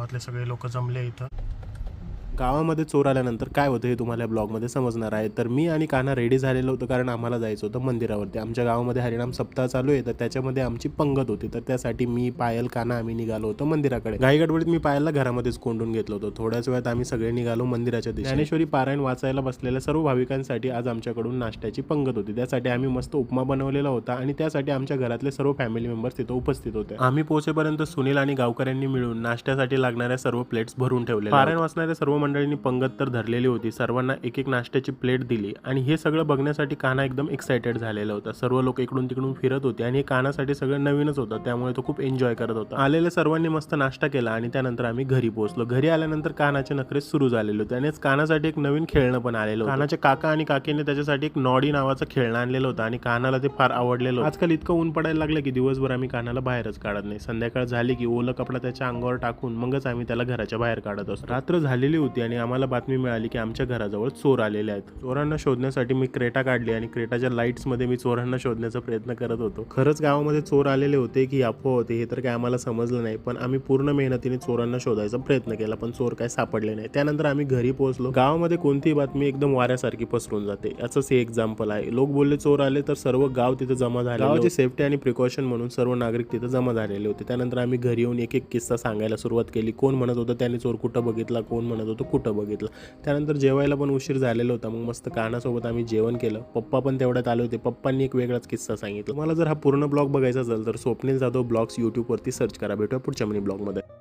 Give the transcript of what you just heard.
गावातले सगळे लोक जमले इथं. गावामध्ये चोर आल्यानंतर काय होतं हे तुम्हाला ब्लॉगमध्ये समजणार आहे. तर मी आणि कान्हा रेडी झालेलो होतो कारण आम्हाला जायचं होतं मंदिरावरती. आमच्या गावामध्ये हरिनाम सप्ताह चालू आहे, तर त्याच्यामध्ये आमची पंगत होती. तर त्यासाठी मी, पायल, कान्हा आम्ही निघालो होतो मंदिराकडे. घाईगडबडीत मी पायलला घरामध्येच कोंडून घेतलं होतं. थोड्याच वेळात आम्ही सगळे निघालो मंदिराच्या दिशेने. ज्ञानेश्वरी पारायण वाचायला बसलेल्या सर्व भाविकांसाठी आज आमच्याकडून नाश्त्याची पंगत होती. त्यासाठी आम्ही मस्त उपमा बनवलेला होता आणि त्यासाठी आमच्या घरातले सर्व फॅमिली मेंबर्स तिथं उपस्थित होते. आम्ही पोहोचेपर्यंत सुनील आणि गावकऱ्यांनी मिळून नाश्त्यासाठी लागणाऱ्या सर्व प्लेट्स भरून ठेवले. पारायण वाचणाऱ्या सर्व मंडळींनी पंगत तर धरलेली होती. सर्वांना एक एक नाश्त्याची प्लेट दिली आणि हे सगळं बघण्यासाठी कान्हा एकदम एक्साइटेड झालेला होता. सर्व लोक इकडून तिकडून फिरत होते आणि हे कान्हासाठी सगळं नवीनच होतं, त्यामुळे तो खूप एन्जॉय करत होता. आलेल्या सर्वांनी मस्त नाश्ता केला आणि त्यानंतर आम्ही घरी पोहोचलो. घरी आल्यानंतर कान्हाचे नखरे सुरू झालेले होते आणि कान्हासाठी एक नवीन खेळणं पण आलेलं होतं. कान्हाचे काका आणि काकीने त्याच्यासाठी एक नॉडी नावाचं खेळणं आणलेलं होतं आणि कान्हाला ते फार आवडलेलं होतं. आजकाल इतकं ऊन पडायला लागलं की दिवसभर आम्ही कान्हाला बाहेरच काढत नाही. संध्याकाळ झाली की ओला कपडा त्याच्या अंगावर टाकून मगच आम्ही त्याला घराच्या बाहेर काढत असतो. रात्र झालेली होती आणि आम्हाला बातमी मिळाली की आमच्या घराजवळ चोर आलेले आहेत. चोरांना शोधण्यासाठी मी क्रेटा काढली आणि क्रेटाच्या लाईट्स मध्ये मी चोरांना शोधण्याचा प्रयत्न करत होतो. खरंच गावामध्ये चोर आलेले होते की अफवा होते हे तर काय आम्हाला समजलं नाही, पण आम्ही पूर्ण मेहनतीने चोरांना शोधायचा प्रयत्न केला, पण चोर काय सापडले नाही. त्यानंतर आम्ही घरी पोहोचलो. गावामध्ये कोणतीही बातमी एकदम वाऱ्यासारखी पसरून जाते, याचंच हे एक्झाम्पल आहे. लोक बोलले चोर आले तर सर्व गाव तिथे जमा झाले. गावाची सेफ्टी आणि प्रिकॉशन म्हणून सर्व नागरिक तिथे जमा झालेले होते. त्यानंतर आम्ही घरी येऊन एक एक किस्सा सांगायला सुरुवात केली. कोण म्हणत होतं त्याने चोर कुठं बघितला, कोण म्हणत होतं कुठं बघितलं. त्यानंतर जेवायला पण उशीर झालेला होता. मग मस्त कान्हासोबत आम्ही जेवण केलं. पप्पा पण तेवढ्यात आले होते. पप्पांनी एक वेगळाच किस्सा सांगितला. मला जर हा पूर्ण ब्लॉग बघायचा असेल तर स्वप्नील जाधव ब्लॉग्स यूट्यूबवरती सर्च करा. भेटूया पुढच्या मिनी ब्लॉगमध्ये.